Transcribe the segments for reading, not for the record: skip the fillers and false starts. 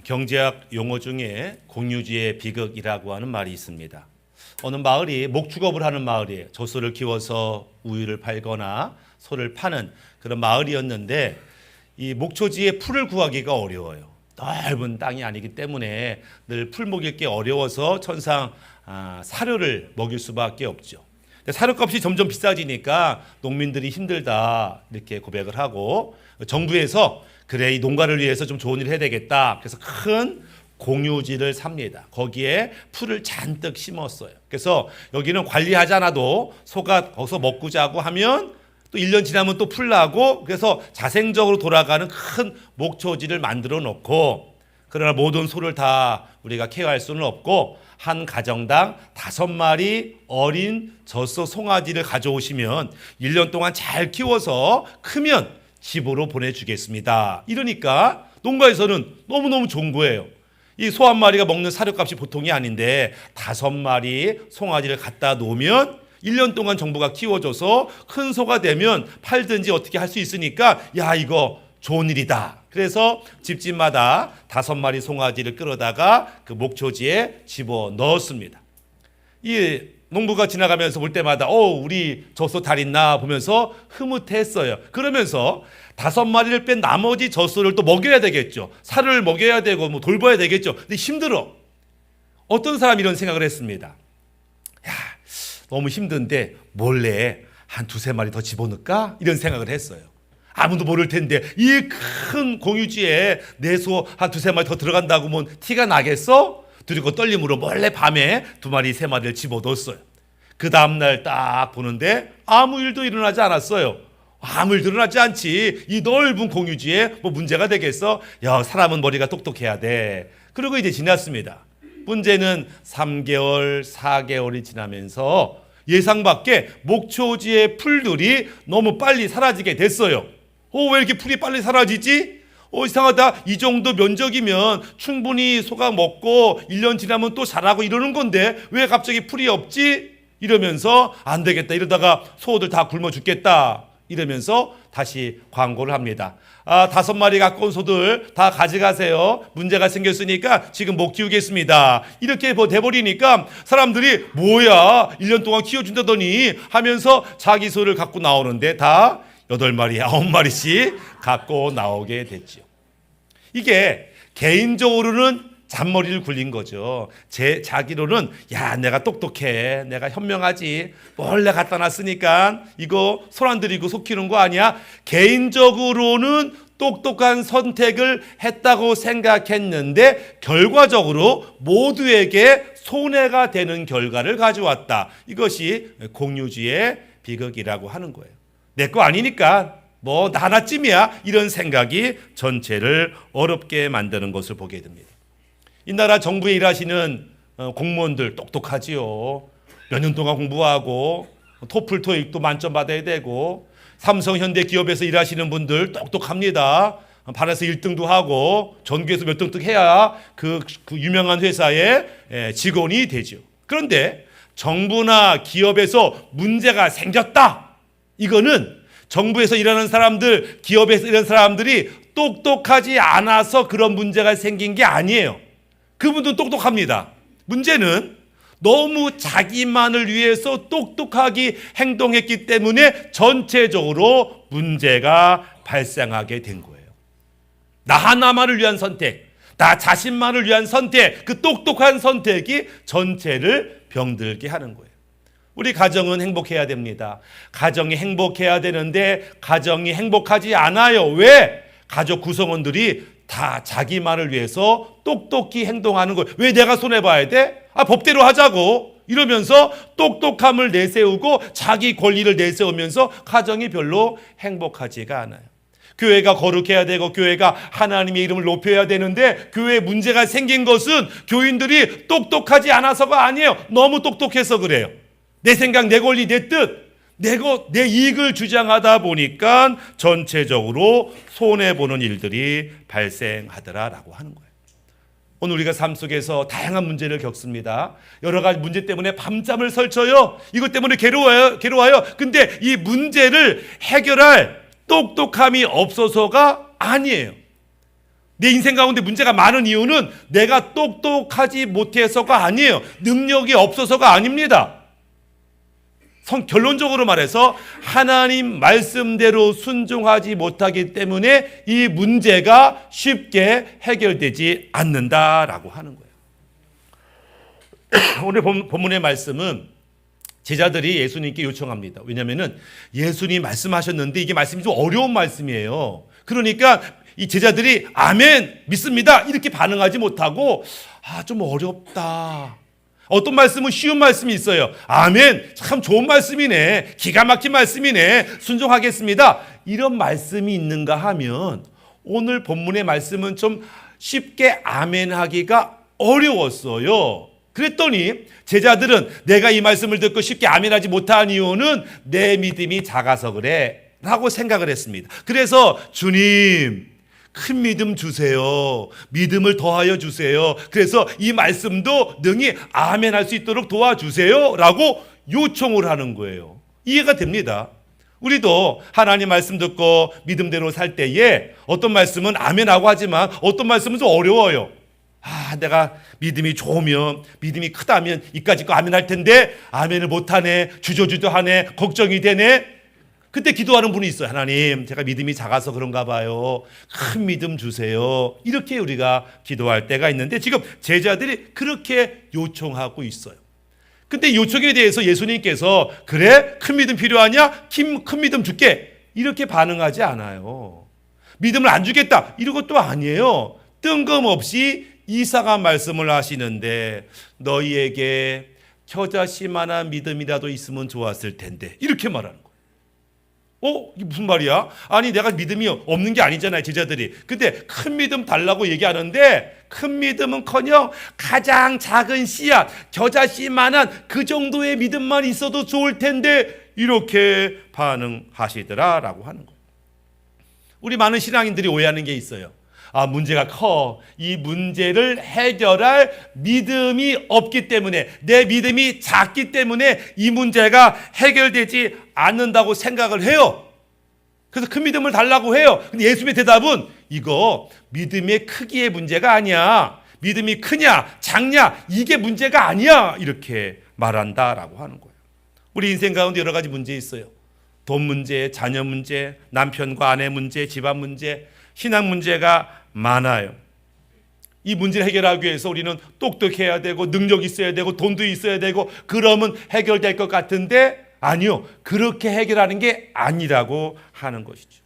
경제학 용어 중에 공유지의 비극이라고 하는 말이 있습니다. 어느 마을이 목축업을 하는 마을이에요. 젖소를 키워서 우유를 팔거나 소를 파는 그런 마을이었는데 이 목초지에 풀을 구하기가 어려워요. 넓은 땅이 아니기 때문에 늘 풀 먹일 게 어려워서 천상 사료를 먹일 수밖에 없죠. 사료값이 점점 비싸지니까 농민들이 힘들다 이렇게 고백을 하고 정부에서 그래 이 농가를 위해서 좀 좋은 일을 해야 되겠다. 그래서 큰 공유지를 삽니다. 거기에 풀을 잔뜩 심었어요. 그래서 여기는 관리하지 않아도 소가 거기서 먹고 자고 하면 또 1년 지나면 또 풀 나고 그래서 자생적으로 돌아가는 큰 목초지를 만들어 놓고 그러나 모든 소를 다 우리가 케어할 수는 없고 한 가정당 5마리 어린 젖소 송아지를 가져오시면 1년 동안 잘 키워서 크면 집으로 보내주겠습니다. 이러니까 농가에서는 너무너무 좋은 거예요. 이 소 한 마리가 먹는 사료값이 보통이 아닌데 5마리 송아지를 갖다 놓으면 1년 동안 정부가 키워줘서 큰 소가 되면 팔든지 어떻게 할 수 있으니까 야 이거 좋은 일이다. 그래서 집집마다 5마리 송아지를 끌어다가 그 목초지에 집어 넣었습니다. 이 농부가 지나가면서 볼 때마다 우리 젖소 달 있나 보면서 흐뭇했어요. 그러면서 5마리를 뺀 나머지 젖소를 또 먹여야 되겠죠. 살을 먹여야 되고 뭐 돌봐야 되겠죠. 근데 힘들어. 어떤 사람이 이런 생각을 했습니다. 야, 너무 힘든데 몰래 한 2-3마리 더 집어넣을까? 이런 생각을 했어요. 아무도 모를 텐데 이 큰 공유지에 내 소 한 2-3마리 더 들어간다고 뭐 티가 나겠어? 두렵고 떨림으로 몰래 밤에 2마리, 3마리를 집어넣었어요. 그 다음날 딱 보는데 아무 일도 일어나지 않았어요. 아무 일도 일어나지 않지. 이 넓은 공유지에 뭐 문제가 되겠어? 야, 사람은 머리가 똑똑해야 돼. 그리고 이제 지났습니다. 문제는 3개월, 4개월이 지나면서 예상 밖에 목초지의 풀들이 너무 빨리 사라지게 됐어요. 왜 이렇게 풀이 빨리 사라지지? 이상하다. 이 정도 면적이면 충분히 소가 먹고 1년 지나면 또 자라고 이러는 건데 왜 갑자기 풀이 없지? 이러면서 안 되겠다. 이러다가 소들 다 굶어 죽겠다. 이러면서 다시 광고를 합니다. 5마리 갖고 온 소들 다 가져가세요. 문제가 생겼으니까 지금 못 키우겠습니다. 이렇게 돼버리니까 사람들이 뭐야 1년 동안 키워준다더니 하면서 자기 소를 갖고 나오는데 다 8마리, 9마리씩 갖고 나오게 됐죠. 이게 개인적으로는 잔머리를 굴린 거죠. 자기로는 야 내가 똑똑해, 내가 현명하지, 몰래 갖다 놨으니까 이거 손 안 들이고 소 키우는 거 아니야. 개인적으로는 똑똑한 선택을 했다고 생각했는데 결과적으로 모두에게 손해가 되는 결과를 가져왔다. 이것이 공유지의 비극이라고 하는 거예요. 내 거 아니니까 뭐 나나쯤이야 이런 생각이 전체를 어렵게 만드는 것을 보게 됩니다. 이 나라 정부에 일하시는 공무원들 똑똑하지요. 몇 년 동안 공부하고 토플 토익도 만점 받아야 되고 삼성 현대 기업에서 일하시는 분들 똑똑합니다. 반에서 1등도 하고 전교에서 몇 등씩 해야 그 유명한 회사의 직원이 되죠. 그런데 정부나 기업에서 문제가 생겼다. 이거는 정부에서 일하는 사람들, 기업에서 일하는 사람들이 똑똑하지 않아서 그런 문제가 생긴 게 아니에요. 그분도 똑똑합니다. 문제는 너무 자기만을 위해서 똑똑하게 행동했기 때문에 전체적으로 문제가 발생하게 된 거예요. 나 하나만을 위한 선택, 나 자신만을 위한 선택, 그 똑똑한 선택이 전체를 병들게 하는 거예요. 우리 가정은 행복해야 됩니다. 가정이 행복해야 되는데 가정이 행복하지 않아요. 왜? 가족 구성원들이 다 자기만을 위해서 똑똑히 행동하는 거예요. 왜 내가 손해봐야 돼? 법대로 하자고 이러면서 똑똑함을 내세우고 자기 권리를 내세우면서 가정이 별로 행복하지가 않아요. 교회가 거룩해야 되고 교회가 하나님의 이름을 높여야 되는데 교회에 문제가 생긴 것은 교인들이 똑똑하지 않아서가 아니에요. 너무 똑똑해서 그래요. 내 생각, 내 권리, 내 뜻, 내 이익을 주장하다 보니까 전체적으로 손해보는 일들이 발생하더라라고 하는 거예요. 오늘 우리가 삶 속에서 다양한 문제를 겪습니다. 여러 가지 문제 때문에 밤잠을 설쳐요. 이것 때문에 괴로워요. 근데 이 문제를 해결할 똑똑함이 없어서가 아니에요. 내 인생 가운데 문제가 많은 이유는 내가 똑똑하지 못해서가 아니에요. 능력이 없어서가 아닙니다. 결론적으로 말해서 하나님 말씀대로 순종하지 못하기 때문에 이 문제가 쉽게 해결되지 않는다라고 하는 거예요. 오늘 본문의 말씀은 제자들이 예수님께 요청합니다. 왜냐하면 예수님 말씀하셨는데 이게 말씀이 좀 어려운 말씀이에요. 그러니까 이 제자들이 아멘 믿습니다 이렇게 반응하지 못하고 좀 어렵다. 어떤 말씀은 쉬운 말씀이 있어요. 아멘 참 좋은 말씀이네. 기가 막힌 말씀이네. 순종하겠습니다. 이런 말씀이 있는가 하면 오늘 본문의 말씀은 좀 쉽게 아멘하기가 어려웠어요. 그랬더니 제자들은 내가 이 말씀을 듣고 쉽게 아멘하지 못한 이유는 내 믿음이 작아서 그래 라고 생각을 했습니다. 그래서 주님 큰 믿음 주세요. 믿음을 더하여 주세요. 그래서 이 말씀도 능히 아멘할 수 있도록 도와주세요 라고 요청을 하는 거예요. 이해가 됩니다. 우리도 하나님 말씀 듣고 믿음대로 살 때에 어떤 말씀은 아멘하고 하지만 어떤 말씀은 좀 어려워요. 내가 믿음이 좋으면 믿음이 크다면 이까짓 거 아멘할 텐데 아멘을 못하네. 주저주저하네. 걱정이 되네. 그때 기도하는 분이 있어요. 하나님 제가 믿음이 작아서 그런가 봐요. 큰 믿음 주세요. 이렇게 우리가 기도할 때가 있는데 지금 제자들이 그렇게 요청하고 있어요. 근데 요청에 대해서 예수님께서 그래? 큰 믿음 필요하냐? 큰 믿음 줄게. 이렇게 반응하지 않아요. 믿음을 안 주겠다. 이런 것도 아니에요. 뜬금없이 이상한 말씀을 하시는데 너희에게 겨자씨만한 믿음이라도 있으면 좋았을 텐데 이렇게 말하는 거예요. 이게 무슨 말이야? 아니 내가 믿음이 없는 게 아니잖아요 제자들이. 근데 큰 믿음 달라고 얘기하는데 큰 믿음은커녕 가장 작은 씨앗 겨자씨만한 그 정도의 믿음만 있어도 좋을 텐데 이렇게 반응하시더라라고 하는 거예요. 우리 많은 신앙인들이 오해하는 게 있어요. 문제가 커. 이 문제를 해결할 믿음이 없기 때문에 내 믿음이 작기 때문에 이 문제가 해결되지 않는다고 생각을 해요. 그래서 큰 믿음을 달라고 해요. 근데 예수님의 대답은 이거 믿음의 크기의 문제가 아니야. 믿음이 크냐 작냐 이게 문제가 아니야. 이렇게 말한다라고 하는 거예요. 우리 인생 가운데 여러 가지 문제 있어요. 돈 문제, 자녀 문제, 남편과 아내 문제, 집안 문제, 신앙 문제가 많아요. 이 문제를 해결하기 위해서 우리는 똑똑해야 되고 능력이 있어야 되고 돈도 있어야 되고 그러면 해결될 것 같은데 아니요. 그렇게 해결하는 게 아니라고 하는 것이죠.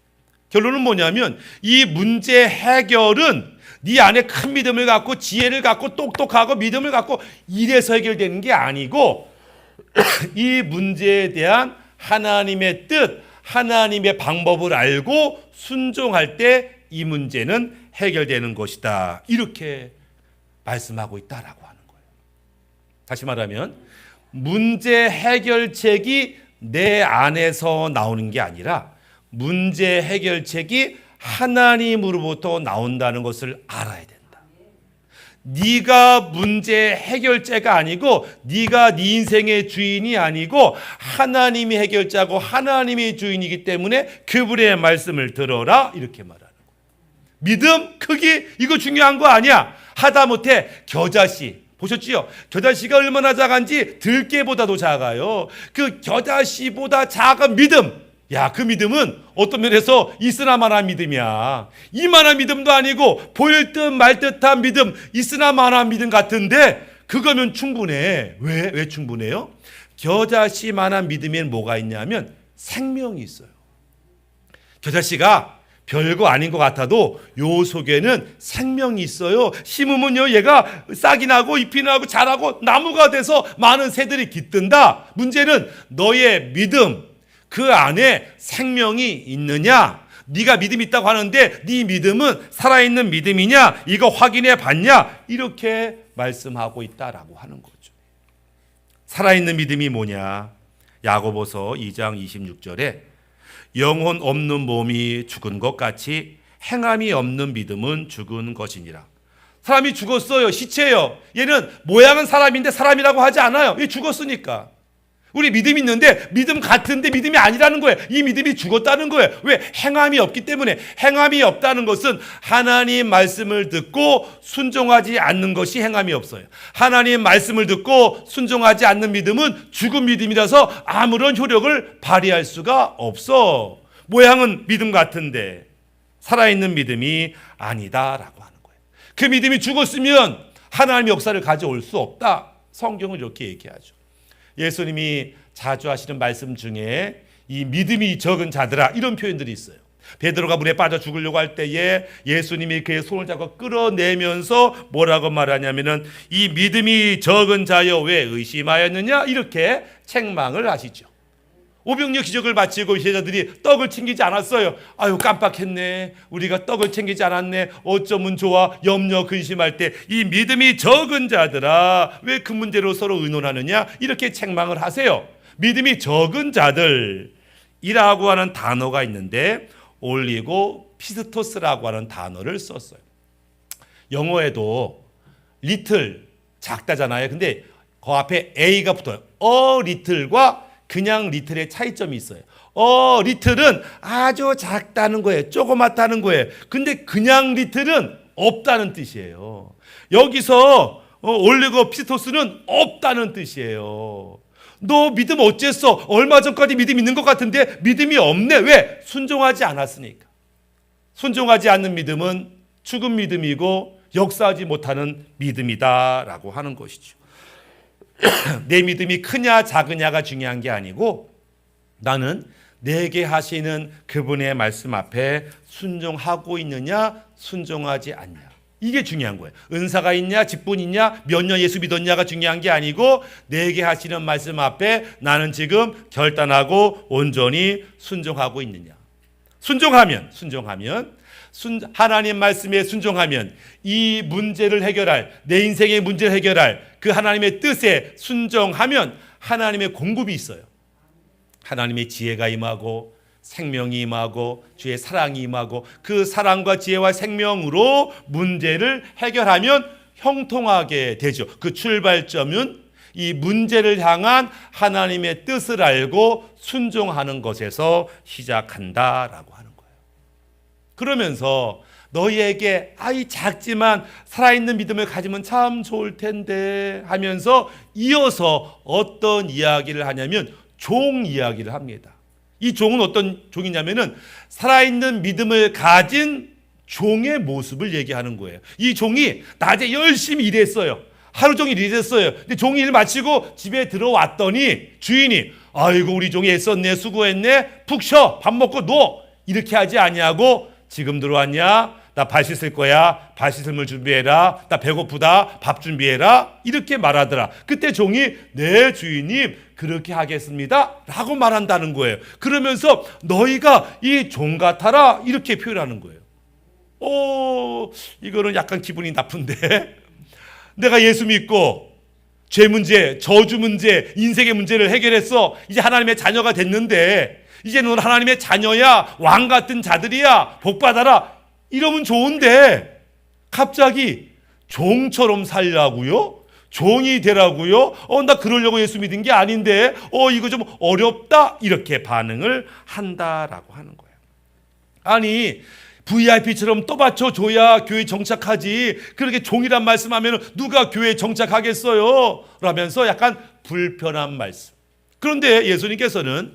결론은 뭐냐면 이 문제 해결은 네 안에 큰 믿음을 갖고 지혜를 갖고 똑똑하고 믿음을 갖고 이래서 해결되는 게 아니고 이 문제에 대한 하나님의 뜻, 하나님의 방법을 알고 순종할 때 이 문제는 해결되는 것이다. 이렇게 말씀하고 있다라고 하는 거예요. 다시 말하면 문제 해결책이 내 안에서 나오는 게 아니라 문제 해결책이 하나님으로부터 나온다는 것을 알아야 된다. 네가 문제 해결자가 아니고 네가 네 인생의 주인이 아니고 하나님이 해결자고 하나님이 주인이기 때문에 그분의 말씀을 들어라 이렇게 말하는 거예요. 믿음 크기 이거 중요한 거 아니야. 하다못해 겨자씨 보셨지요? 겨자씨가 얼마나 작은지 들깨보다도 작아요. 그 겨자씨보다 작은 믿음, 그 믿음은 어떤 면에서 있으나마나 믿음이야. 이만한 믿음도 아니고 보일 듯 말 듯한 믿음, 있으나마나 믿음 같은데 그거면 충분해. 왜 충분해요? 겨자씨만한 믿음에는 뭐가 있냐면 생명이 있어요. 겨자씨가 별거 아닌 것 같아도 요 속에는 생명이 있어요. 심으면요 얘가 싹이 나고 잎이 나고 자라고 나무가 돼서 많은 새들이 깃든다. 문제는 너의 믿음, 그 안에 생명이 있느냐? 네가 믿음이 있다고 하는데 네 믿음은 살아있는 믿음이냐? 이거 확인해 봤냐? 이렇게 말씀하고 있다라고 하는 거죠. 살아있는 믿음이 뭐냐? 야고보서 2장 26절에 영혼 없는 몸이 죽은 것 같이 행함이 없는 믿음은 죽은 것이니라. 사람이 죽었어요. 시체예요. 얘는 모양은 사람인데 사람이라고 하지 않아요. 얘 죽었으니까. 우리 믿음이 있는데 믿음 같은데 믿음이 아니라는 거예요. 이 믿음이 죽었다는 거예요. 왜? 행함이 없기 때문에. 행함이 없다는 것은 하나님 말씀을 듣고 순종하지 않는 것이 행함이 없어요. 하나님 말씀을 듣고 순종하지 않는 믿음은 죽은 믿음이라서 아무런 효력을 발휘할 수가 없어. 모양은 믿음 같은데 살아있는 믿음이 아니다라고 하는 거예요. 그 믿음이 죽었으면 하나님의 역사를 가져올 수 없다. 성경은 이렇게 얘기하죠. 예수님이 자주 하시는 말씀 중에 이 믿음이 적은 자들아 이런 표현들이 있어요. 베드로가 물에 빠져 죽으려고 할 때에 예수님이 그의 손을 잡고 끌어내면서 뭐라고 말하냐면은 이 믿음이 적은 자여 왜 의심하였느냐 이렇게 책망을 하시죠. 오병이어 기적을 마치고 제자들이 떡을 챙기지 않았어요. 아유 깜빡했네. 우리가 떡을 챙기지 않았네. 어쩌면 좋아. 염려 근심할 때 이 믿음이 적은 자들아 왜 그 문제로 서로 의논하느냐 이렇게 책망을 하세요. 믿음이 적은 자들이라고 하는 단어가 있는데 올리고 피스토스라고 하는 단어를 썼어요. 영어에도 리틀 작다잖아요. 근데 그 앞에 A가 붙어요. 리틀과 그냥 리틀의 차이점이 있어요. 리틀은 아주 작다는 거예요. 조그맣다는 거예요. 근데 그냥 리틀은 없다는 뜻이에요. 여기서 올리고 피스토스는 없다는 뜻이에요. 너 믿음 어쨌어? 얼마 전까지 믿음 있는 것 같은데 믿음이 없네. 왜? 순종하지 않았으니까. 순종하지 않는 믿음은 죽은 믿음이고 역사하지 못하는 믿음이다라고 하는 것이죠. 내 믿음이 크냐 작으냐가 중요한 게 아니고 나는 내게 하시는 그분의 말씀 앞에 순종하고 있느냐 순종하지 않냐 이게 중요한 거예요. 은사가 있냐 직분 있냐 몇 년 예수 믿었냐가 중요한 게 아니고 내게 하시는 말씀 앞에 나는 지금 결단하고 온전히 순종하고 있느냐. 순종하면 하나님 말씀에 순종하면 이 문제를 해결할 내 인생의 문제를 해결할 그 하나님의 뜻에 순종하면 하나님의 공급이 있어요. 하나님의 지혜가 임하고 생명이 임하고 주의 사랑이 임하고 그 사랑과 지혜와 생명으로 문제를 해결하면 형통하게 되죠. 그 출발점은 이 문제를 향한 하나님의 뜻을 알고 순종하는 것에서 시작한다라고 하는 거예요. 그러면서 너희에게 아이 작지만 살아있는 믿음을 가지면 참 좋을 텐데 하면서 이어서 어떤 이야기를 하냐면 종 이야기를 합니다. 이 종은 어떤 종이냐면은 살아있는 믿음을 가진 종의 모습을 얘기하는 거예요. 이 종이 낮에 열심히 일했어요. 하루 종일 일했어요. 근데 종이 일 마치고 집에 들어왔더니 주인이 아이고 우리 종이 애썼네 수고했네 푹 쉬어 밥 먹고 누워 이렇게 하지 아니하고 지금 들어왔냐? 나 발 씻을 거야. 발 씻을 물 준비해라. 나 배고프다. 밥 준비해라. 이렇게 말하더라. 그때 종이 네 주인님 그렇게 하겠습니다 라고 말한다는 거예요. 그러면서 너희가 이 종 같아라 이렇게 표현하는 거예요. 이거는 약간 기분이 나쁜데 내가 예수 믿고 죄 문제, 저주 문제, 인생의 문제를 해결했어. 이제 하나님의 자녀가 됐는데 이제 넌 하나님의 자녀야. 왕 같은 자들이야. 복 받아라. 이러면 좋은데 갑자기 종처럼 살라고요? 종이 되라고요? 나 그러려고 예수 믿은 게 아닌데 이거 좀 어렵다. 이렇게 반응을 한다라고 하는 거예요. 아니 VIP처럼 떠받쳐줘야 교회 정착하지 그렇게 종이란 말씀하면 누가 교회에 정착하겠어요? 라면서 약간 불편한 말씀. 그런데 예수님께서는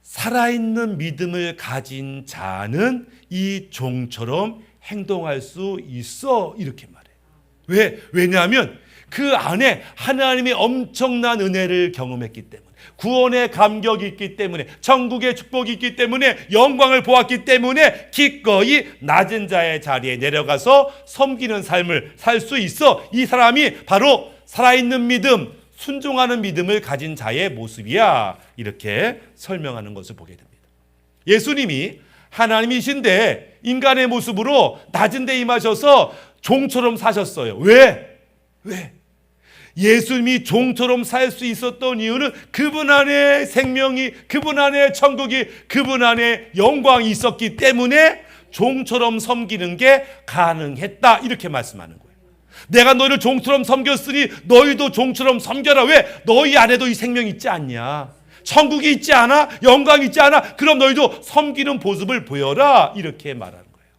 살아있는 믿음을 가진 자는 이 종처럼 행동할 수 있어 이렇게 말해요. 왜냐하면 그 안에 하나님의 엄청난 은혜를 경험했기 때문에 구원의 감격이 있기 때문에 천국의 축복이 있기 때문에 영광을 보았기 때문에 기꺼이 낮은 자의 자리에 내려가서 섬기는 삶을 살 수 있어. 이 사람이 바로 살아있는 믿음 순종하는 믿음을 가진 자의 모습이야 이렇게 설명하는 것을 보게 됩니다. 예수님이 하나님이신데 인간의 모습으로 낮은 데 임하셔서 종처럼 사셨어요. 왜? 예수님이 종처럼 살 수 있었던 이유는 그분 안에 생명이 그분 안에 천국이 그분 안에 영광이 있었기 때문에 종처럼 섬기는 게 가능했다 이렇게 말씀하는 거예요. 내가 너희를 종처럼 섬겼으니 너희도 종처럼 섬겨라. 왜? 너희 안에도 이 생명이 있지 않냐? 천국이 있지 않아? 영광이 있지 않아? 그럼 너희도 섬기는 모습을 보여라. 이렇게 말하는 거예요.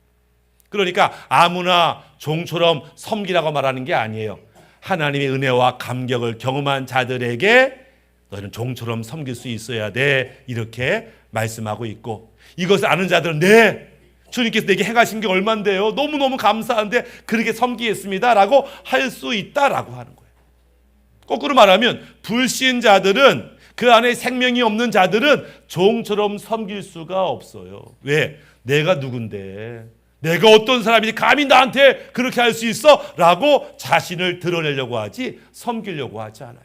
그러니까 아무나 종처럼 섬기라고 말하는 게 아니에요. 하나님의 은혜와 감격을 경험한 자들에게 너희는 종처럼 섬길 수 있어야 돼. 이렇게 말씀하고 있고, 이것을 아는 자들은 네, 주님께서 내게 행하신 게 얼만데요. 너무너무 감사한데 그렇게 섬기겠습니다. 라고 할 수 있다라고 하는 거예요. 거꾸로 말하면 불신자들은, 그 안에 생명이 없는 자들은 종처럼 섬길 수가 없어요. 왜? 내가 누군데, 내가 어떤 사람이지 감히 나한테 그렇게 할 수 있어? 라고 자신을 드러내려고 하지 섬기려고 하지 않아요.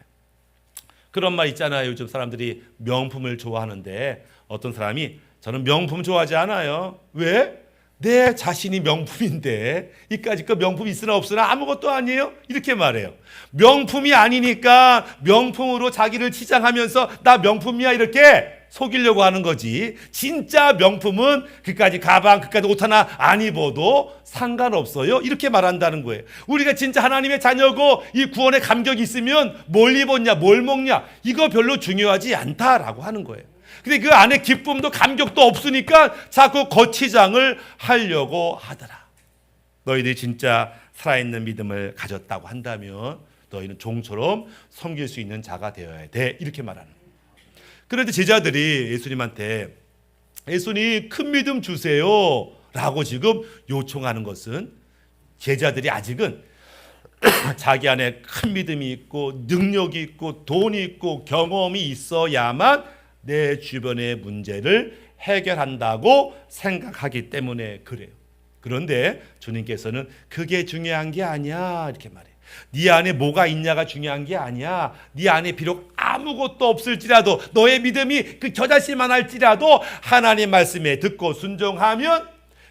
그런 말 있잖아요. 요즘 사람들이 명품을 좋아하는데 어떤 사람이 저는 명품 좋아하지 않아요. 왜? 내 자신이 명품인데 이까짓 거 명품 있으나 없으나 아무것도 아니에요. 이렇게 말해요. 명품이 아니니까 명품으로 자기를 치장하면서 나 명품이야 이렇게 속이려고 하는 거지. 진짜 명품은 그까지 가방, 그까지 옷 하나 안 입어도 상관없어요. 이렇게 말한다는 거예요. 우리가 진짜 하나님의 자녀고 이 구원의 감격이 있으면 뭘 입었냐, 뭘 먹냐 이거 별로 중요하지 않다라고 하는 거예요. 근데 그 안에 기쁨도 감격도 없으니까 자꾸 거치장을 하려고 하더라. 너희들이 진짜 살아있는 믿음을 가졌다고 한다면 너희는 종처럼 섬길 수 있는 자가 되어야 돼. 이렇게 말하는 거예요. 그런데 제자들이 예수님한테 예수님 큰 믿음 주세요 라고 지금 요청하는 것은, 제자들이 아직은 자기 안에 큰 믿음이 있고 능력이 있고 돈이 있고 경험이 있어야만 내 주변의 문제를 해결한다고 생각하기 때문에 그래요. 그런데 주님께서는 그게 중요한 게 아니야 이렇게 말해요. 네 안에 뭐가 있냐가 중요한 게 아니야. 네 안에 비록 아무것도 없을지라도, 너의 믿음이 그 겨자씨만 할지라도 하나님 말씀에 듣고 순종하면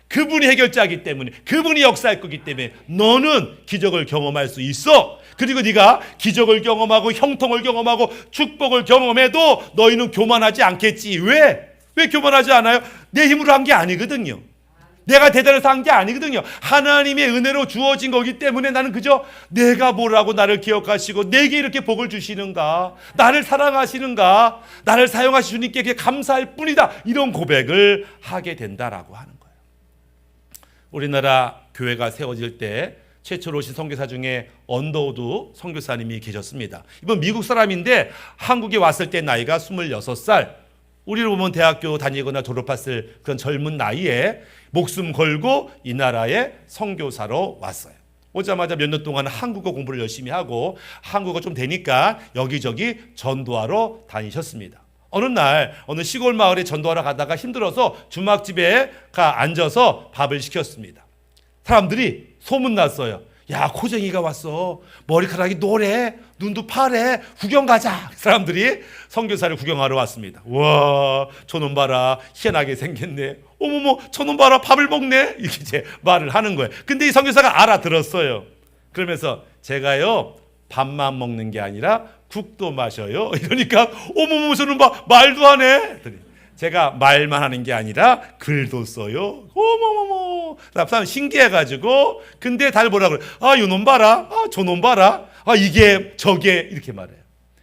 그분이 해결자이기 때문에, 그분이 역사할 거기 때문에 너는 기적을 경험할 수 있어. 그리고 네가 기적을 경험하고 형통을 경험하고 축복을 경험해도 너희는 교만하지 않겠지. 왜? 왜 교만하지 않아요? 내 힘으로 한 게 아니거든요. 내가 대단해서 한 게 아니거든요. 하나님의 은혜로 주어진 거기 때문에 나는 그저 내가 뭐라고 나를 기억하시고 내게 이렇게 복을 주시는가, 나를 사랑하시는가, 나를 사용하신 주님께 감사할 뿐이다. 이런 고백을 하게 된다라고 하는 거예요. 우리나라 교회가 세워질 때 최초로 오신 선교사 중에 언더우드 선교사님이 계셨습니다. 이분 미국 사람인데 한국에 왔을 때 나이가 26살. 우리를 보면 대학교 다니거나 졸업했을 그런 젊은 나이에 목숨 걸고 이 나라에 선교사로 왔어요. 오자마자 몇 년 동안 한국어 공부를 열심히 하고 한국어 좀 되니까 여기저기 전도하러 다니셨습니다. 어느 날 어느 시골 마을에 전도하러 가다가 힘들어서 주막집에 앉아서 밥을 시켰습니다. 사람들이 소문났어요. 야, 코쟁이가 왔어. 머리카락이 노래, 눈도 파래. 구경 가자. 사람들이 선교사를 구경하러 왔습니다. 와, 저놈 봐라. 희한하게 생겼네. 어머머, 저놈 봐라. 밥을 먹네. 이렇게 이제 말을 하는 거예요. 근데 이 선교사가 알아들었어요. 그러면서 제가요, 밥만 먹는 게 아니라 국도 마셔요. 이러니까 어머머, 저놈 봐. 말도 하네. 제가 말만 하는 게 아니라 글도 써요. 어머머머. 사람 신기해가지고, 근데 다들 뭐라 그래? 아, 요놈 봐라. 아, 저놈 봐라. 아, 이게 저게 이렇게 말해요.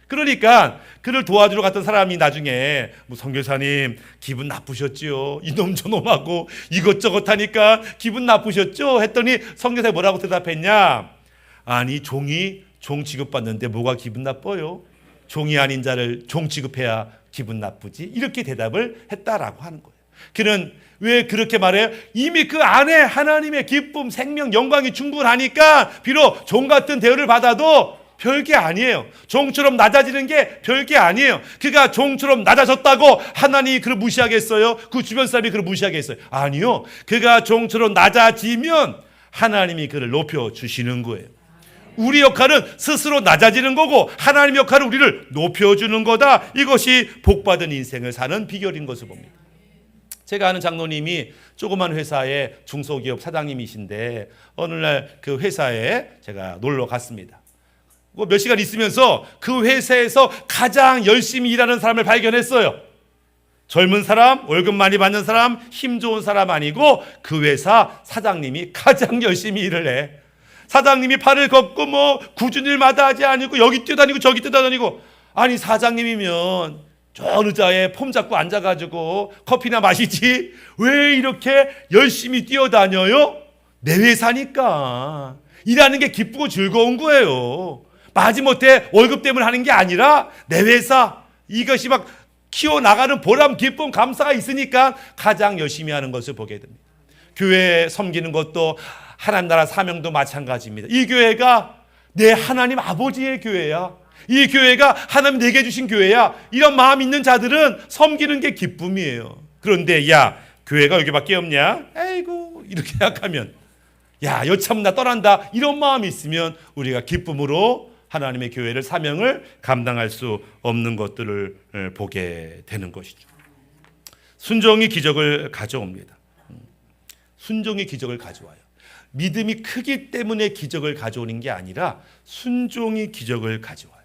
그러니까 그를 도와주러 갔던 사람이 나중에 뭐 선교사님 기분 나쁘셨죠? 이놈 저놈하고 이것저것 하니까 기분 나쁘셨죠? 했더니 선교사가 뭐라고 대답했냐? 아니, 종이 종 취급받는데 뭐가 기분 나빠요? 종이 아닌 자를 종 취급해야 기분 나쁘지? 이렇게 대답을 했다라고 하는 거예요. 그는 왜 그렇게 말해요? 이미 그 안에 하나님의 기쁨, 생명, 영광이 충분하니까 비록 종 같은 대우를 받아도 별게 아니에요. 종처럼 낮아지는 게 별게 아니에요. 그가 종처럼 낮아졌다고 하나님이 그를 무시하겠어요? 그 주변 사람이 그를 무시하겠어요? 아니요. 그가 종처럼 낮아지면 하나님이 그를 높여주시는 거예요. 우리 역할은 스스로 낮아지는 거고 하나님 역할은 우리를 높여주는 거다. 이것이 복받은 인생을 사는 비결인 것을 봅니다. 제가 아는 장로님이 조그만 회사의 중소기업 사장님이신데 어느 날 그 회사에 제가 놀러 갔습니다. 몇 시간 있으면서 그 회사에서 가장 열심히 일하는 사람을 발견했어요. 젊은 사람, 월급 많이 받는 사람, 힘 좋은 사람 아니고 그 회사 사장님이 가장 열심히 일을 해. 사장님이 팔을 걷고 뭐 굳은 일 마다하지 아니고 여기 뛰어다니고 저기 뛰어다니고. 아니 사장님이면 저 의자에 폼 잡고 앉아가지고 커피나 마시지 왜 이렇게 열심히 뛰어다녀요? 내 회사니까. 일하는 게 기쁘고 즐거운 거예요. 마지못해 월급 때문에 하는 게 아니라 내 회사, 이것이 막 키워나가는 보람, 기쁨, 감사가 있으니까 가장 열심히 하는 것을 보게 됩니다. 교회 섬기는 것도 하나님 나라 사명도 마찬가지입니다. 이 교회가 내 하나님 아버지의 교회야. 이 교회가 하나님 내게 주신 교회야. 이런 마음 있는 자들은 섬기는 게 기쁨이에요. 그런데 야, 교회가 여기밖에 없냐? 아이고, 이렇게 생각하면 야, 여참 나 떠난다. 이런 마음이 있으면 우리가 기쁨으로 하나님의 교회를, 사명을 감당할 수 없는 것들을 보게 되는 것이죠. 순종이 기적을 가져옵니다. 순종이 기적을 가져와요. 믿음이 크기 때문에 기적을 가져오는 게 아니라 순종이 기적을 가져와요.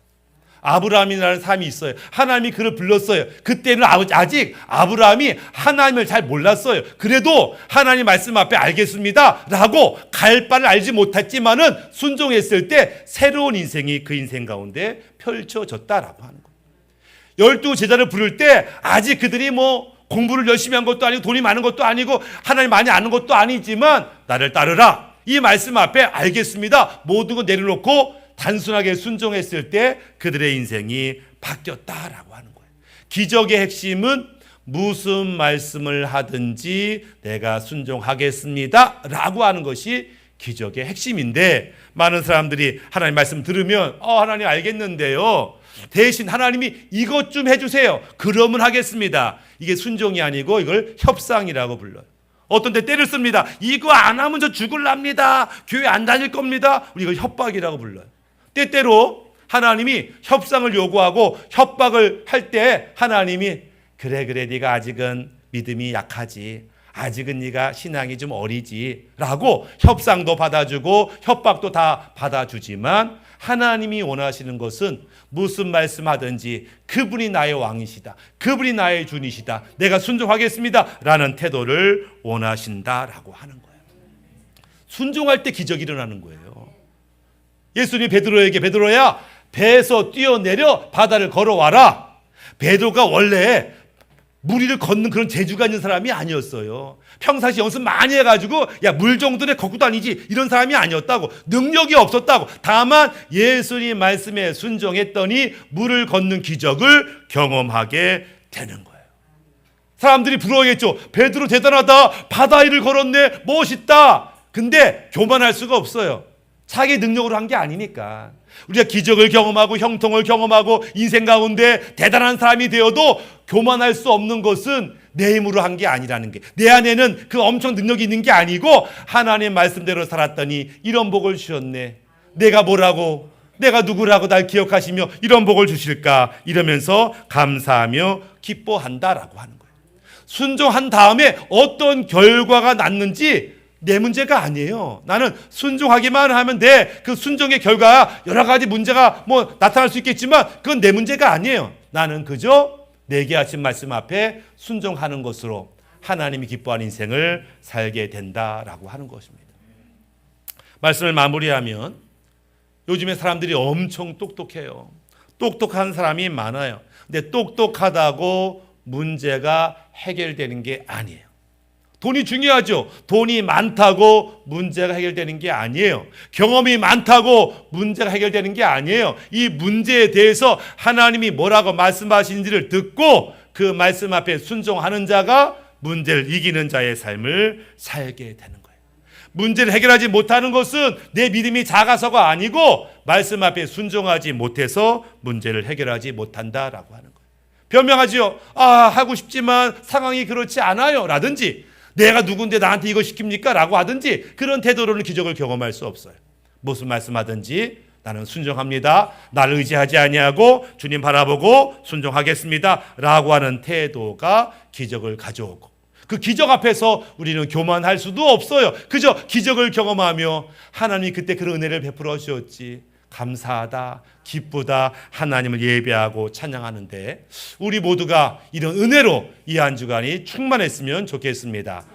아브라함이라는 사람이 있어요. 하나님이 그를 불렀어요. 그때는 아직 아브라함이 하나님을 잘 몰랐어요. 그래도 하나님 말씀 앞에 알겠습니다 라고 갈 바를 알지 못했지만은 순종했을 때 새로운 인생이 그 인생 가운데 펼쳐졌다라고 하는 거예요. 12 제자를 부를 때 아직 그들이 뭐 공부를 열심히 한 것도 아니고 돈이 많은 것도 아니고 하나님 많이 아는 것도 아니지만 나를 따르라, 이 말씀 앞에 알겠습니다 모든 거 내려놓고 단순하게 순종했을 때 그들의 인생이 바뀌었다라고 하는 거예요. 기적의 핵심은 무슨 말씀을 하든지 내가 순종하겠습니다 라고 하는 것이 기적의 핵심인데, 많은 사람들이 하나님 말씀 들으면 하나님 알겠는데요, 대신 하나님이 이것 좀 해주세요, 그러면 하겠습니다. 이게 순종이 아니고 이걸 협상이라고 불러요. 어떤 때 때를 씁니다. 이거 안 하면 저 죽을랍니다, 교회 안 다닐 겁니다. 우리 이걸 협박이라고 불러요. 때때로 하나님이 협상을 요구하고 협박을 할 때 하나님이 그래 네가 아직은 믿음이 약하지, 아직은 네가 신앙이 좀 어리지 라고 협상도 받아주고 협박도 다 받아주지만, 하나님이 원하시는 것은 무슨 말씀하든지 그분이 나의 왕이시다, 그분이 나의 주이시다, 내가 순종하겠습니다 라는 태도를 원하신다라고 하는 거예요. 순종할 때 기적이 일어나는 거예요. 예수님이 베드로에게 베드로야 배에서 뛰어내려 바다를 걸어와라. 베드로가 원래 물 위를 걷는 그런 재주가 있는 사람이 아니었어요. 평상시 연습 많이 해가지고 야, 물 정도는 걷고 다니지 이런 사람이 아니었다고, 능력이 없었다고. 다만 예수님 말씀에 순종했더니 물을 걷는 기적을 경험하게 되는 거예요. 사람들이 부러워했죠. 베드로 대단하다, 바다 위를 걸었네, 멋있다. 근데 교만할 수가 없어요. 자기 능력으로 한 게 아니니까. 우리가 기적을 경험하고 형통을 경험하고 인생 가운데 대단한 사람이 되어도 교만할 수 없는 것은 내 힘으로 한 게 아니라는 게, 내 안에는 그 엄청 능력이 있는 게 아니고 하나님 말씀대로 살았더니 이런 복을 주셨네, 내가 뭐라고, 내가 누구라고 날 기억하시며 이런 복을 주실까, 이러면서 감사하며 기뻐한다라고 하는 거예요. 순종한 다음에 어떤 결과가 났는지 내 문제가 아니에요. 나는 순종하기만 하면 돼. 그 순종의 결과 여러 가지 문제가 뭐 나타날 수 있겠지만 그건 내 문제가 아니에요. 나는 그저 내게 하신 말씀 앞에 순종하는 것으로 하나님이 기뻐하는 인생을 살게 된다라고 하는 것입니다. 말씀을 마무리하면, 요즘에 사람들이 엄청 똑똑해요. 똑똑한 사람이 많아요. 근데 똑똑하다고 문제가 해결되는 게 아니에요. 돈이 중요하죠. 돈이 많다고 문제가 해결되는 게 아니에요. 경험이 많다고 문제가 해결되는 게 아니에요. 이 문제에 대해서 하나님이 뭐라고 말씀하시는지를 듣고 그 말씀 앞에 순종하는 자가 문제를 이기는 자의 삶을 살게 되는 거예요. 문제를 해결하지 못하는 것은 내 믿음이 작아서가 아니고 말씀 앞에 순종하지 못해서 문제를 해결하지 못한다라고 하는 거예요. 변명하지요. 하고 싶지만 상황이 그렇지 않아요 라든지, 내가 누군데 나한테 이거 시킵니까? 라고 하든지, 그런 태도로는 기적을 경험할 수 없어요. 무슨 말씀하든지 나는 순종합니다, 나를 의지하지 아니하고 주님 바라보고 순종하겠습니다 라고 하는 태도가 기적을 가져오고, 그 기적 앞에서 우리는 교만할 수도 없어요. 그저 기적을 경험하며 하나님이 그때 그런 은혜를 베풀어 주셨지, 감사하다, 기쁘다, 하나님을 예배하고 찬양하는데, 우리 모두가 이런 은혜로 이 한 주간이 충만했으면 좋겠습니다.